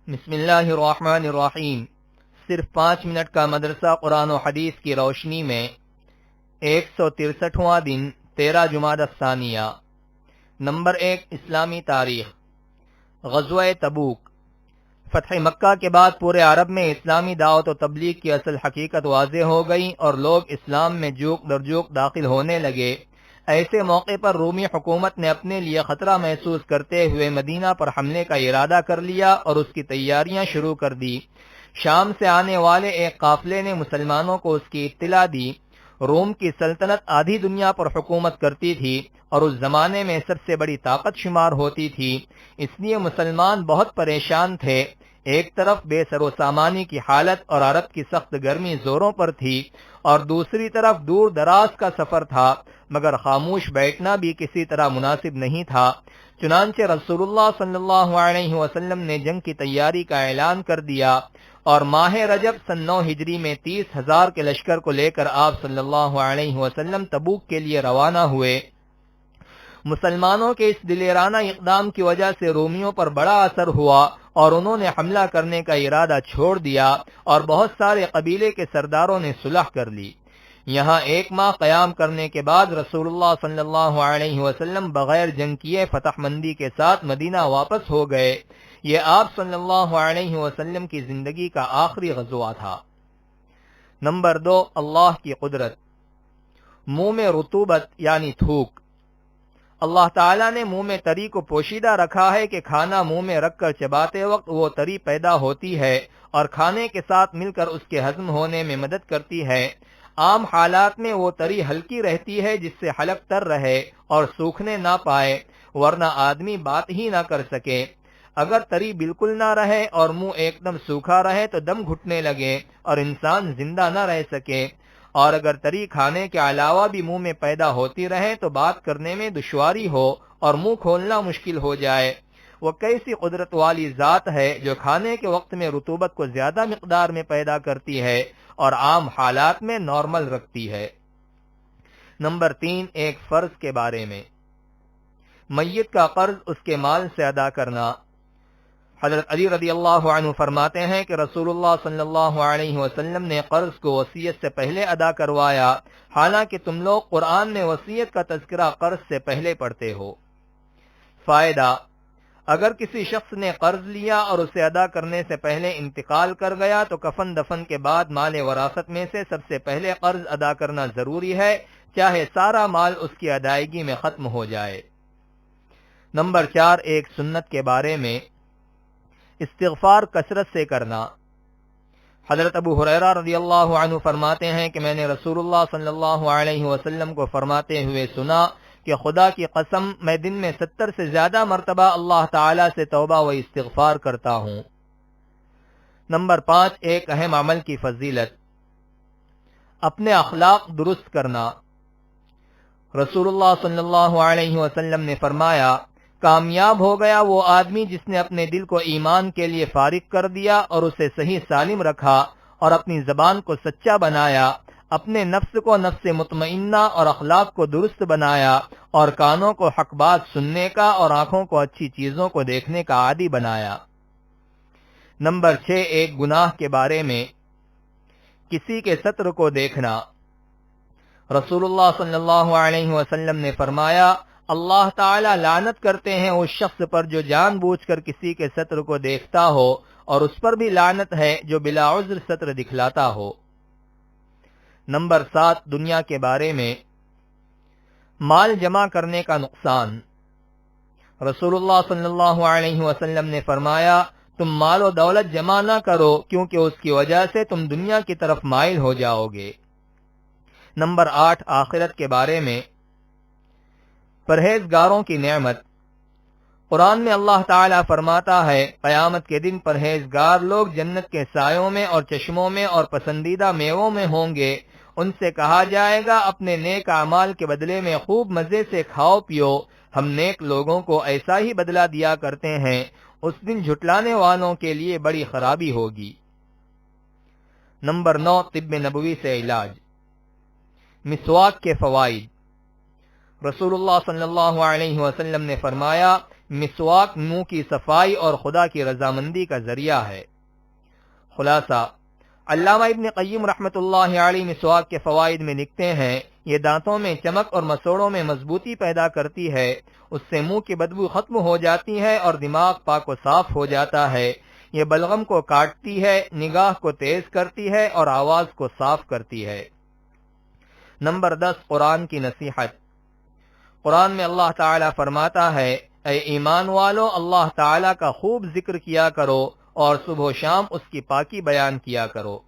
بسم اللہ الرحمن الرحیم۔ صرف 5 منٹ کا مدرسہ قرآن و حدیث کی روشنی میں 163واں دن 13 جمادی الثانیہ۔ نمبر 1، اسلامی تاریخ۔ غزوہ تبوک۔ فتح مکہ کے بعد پورے عرب میں اسلامی دعوت و تبلیغ کی اصل حقیقت واضح ہو گئی اور لوگ اسلام میں جوک در جوک داخل ہونے لگے۔ ایسے موقع پر رومی حکومت نے اپنے لیے خطرہ محسوس کرتے ہوئے مدینہ پر حملے کا ارادہ کر لیا اور اس کی تیاریاں شروع کر دی۔ شام سے آنے والے ایک قافلے نے مسلمانوں کو اس کی اطلاع دی۔ روم کی سلطنت آدھی دنیا پر حکومت کرتی تھی اور اس زمانے میں سب سے بڑی طاقت شمار ہوتی تھی، اس لیے مسلمان بہت پریشان تھے۔ ایک طرف بے سر و سامانی کی حالت اور عرب کی سخت گرمی زوروں پر تھی اور دوسری طرف دور دراز کا سفر تھا، مگر خاموش بیٹھنا بھی کسی طرح مناسب نہیں تھا۔ چنانچہ رسول اللہ صلی اللہ علیہ وسلم نے جنگ کی تیاری کا اعلان کر دیا اور ماہ رجب سن 9 ہجری میں 30,000 کے لشکر کو لے کر آپ صلی اللہ علیہ وسلم تبوک کے لیے روانہ ہوئے۔ مسلمانوں کے اس دلیرانہ اقدام کی وجہ سے رومیوں پر بڑا اثر ہوا اور انہوں نے حملہ کرنے کا ارادہ چھوڑ دیا اور بہت سارے قبیلے کے سرداروں نے صلح کر لی۔ یہاں 1 ماہ قیام کرنے کے بعد رسول اللہ صلی اللہ علیہ وسلم بغیر جنگ کیے فتح مندی کے ساتھ مدینہ واپس ہو گئے۔ یہ آپ صلی اللہ علیہ وسلم کی زندگی کا آخری غزوہ تھا۔ نمبر 2، اللہ کی قدرت۔ منہ میں رطوبت یعنی تھوک۔ اللہ تعالیٰ نے منہ میں تری کو پوشیدہ رکھا ہے کہ کھانا منہ میں رکھ کر چباتے وقت وہ تری پیدا ہوتی ہے اور کھانے کے ساتھ مل کر اس کے ہضم ہونے میں مدد کرتی ہے۔ عام حالات میں وہ تری ہلکی رہتی ہے جس سے حلق تر رہے اور سوکھنے نہ پائے، ورنہ آدمی بات ہی نہ کر سکے۔ اگر تری بالکل نہ رہے اور منہ ایک دم سوکھا رہے تو دم گھٹنے لگے اور انسان زندہ نہ رہ سکے، اور اگر تری کھانے کے علاوہ بھی منہ میں پیدا ہوتی رہے تو بات کرنے میں دشواری ہو اور منہ کھولنا مشکل ہو جائے۔ وہ کیسی قدرت والی ذات ہے جو کھانے کے وقت میں رطوبت کو زیادہ مقدار میں پیدا کرتی ہے اور عام حالات میں نارمل رکھتی ہے۔ نمبر 3، ایک فرض کے بارے میں۔ میت کا قرض اس کے مال سے ادا کرنا۔ حضرت علی رضی اللہ عنہ فرماتے ہیں کہ رسول اللہ صلی اللہ علیہ وسلم نے قرض کو وصیت سے پہلے ادا کروایا، حالانکہ تم لوگ قرآن میں وصیت کا تذکرہ قرض سے پہلے پڑھتے ہو۔ فائدہ: اگر کسی شخص نے قرض لیا اور اسے ادا کرنے سے پہلے انتقال کر گیا تو کفن دفن کے بعد مال وراثت میں سے سب سے پہلے قرض ادا کرنا ضروری ہے، چاہے سارا مال اس کی ادائیگی میں ختم ہو جائے۔ نمبر 4، ایک سنت کے بارے میں۔ استغفار کثرت سے کرنا۔ حضرت ابو ہریرہ رضی اللہ عنہ فرماتے ہیں کہ میں نے رسول اللہ صلی اللہ علیہ وسلم کو فرماتے ہوئے سنا کہ خدا کی قسم میں دن میں 70 سے زیادہ مرتبہ اللہ تعالی سے توبہ و استغفار کرتا ہوں۔ نمبر 5، ایک اہم عمل کی فضیلت۔ اپنے اخلاق درست کرنا۔ رسول اللہ صلی اللہ علیہ وسلم نے فرمایا، کامیاب ہو گیا وہ آدمی جس نے اپنے دل کو ایمان کے لیے فارغ کر دیا اور اسے صحیح سالم رکھا اور اپنی زبان کو سچا بنایا، اپنے نفس کو نفس مطمئنہ اور اخلاق کو درست بنایا اور کانوں کو حق بات سننے کا اور آنکھوں کو اچھی چیزوں کو دیکھنے کا عادی بنایا۔ نمبر 6، ایک گناہ کے بارے میں۔ کسی کے ستر کو دیکھنا۔ رسول اللہ صلی اللہ علیہ وسلم نے فرمایا، اللہ تعالی لعنت کرتے ہیں اس شخص پر جو جان بوجھ کر کسی کے ستر کو دیکھتا ہو، اور اس پر بھی لعنت ہے جو بلا عذر ستر دکھلاتا ہو۔ نمبر 7، دنیا کے بارے میں۔ مال جمع کرنے کا نقصان۔ رسول اللہ صلی اللہ علیہ وسلم نے فرمایا، تم مال و دولت جمع نہ کرو کیونکہ اس کی وجہ سے تم دنیا کی طرف مائل ہو جاؤ گے۔ نمبر 8، آخرت کے بارے میں۔ پرہیزگاروں کی نعمت۔ قرآن میں اللہ تعالیٰ فرماتا ہے، قیامت کے دن پرہیزگار لوگ جنت کے سایوں میں اور چشموں میں اور پسندیدہ میووں میں ہوں گے۔ ان سے کہا جائے گا، اپنے نیک اعمال کے بدلے میں خوب مزے سے کھاؤ پیو، ہم نیک لوگوں کو ایسا ہی بدلہ دیا کرتے ہیں۔ اس دن جھٹلانے والوں کے لیے بڑی خرابی ہوگی۔ نمبر 9، طب نبوی سے علاج۔ مسواک کے فوائد۔ رسول اللہ صلی اللہ علیہ وسلم نے فرمایا، مسواک منہ کی صفائی اور خدا کی رضامندی کا ذریعہ ہے۔ خلاصہ، علامہ ابن قیم رحمۃ اللہ علیہ مسواک کے فوائد میں لکھتے ہیں، یہ دانتوں میں چمک اور مسوڑوں میں مضبوطی پیدا کرتی ہے، اس سے منہ کی بدبو ختم ہو جاتی ہے اور دماغ پاک و صاف ہو جاتا ہے۔ یہ بلغم کو کاٹتی ہے، نگاہ کو تیز کرتی ہے اور آواز کو صاف کرتی ہے۔ نمبر 10، قرآن کی نصیحت۔ قرآن میں اللہ تعالیٰ فرماتا ہے، اے ایمان والو، اللہ تعالیٰ کا خوب ذکر کیا کرو اور صبح و شام اس کی پاکی بیان کیا کرو۔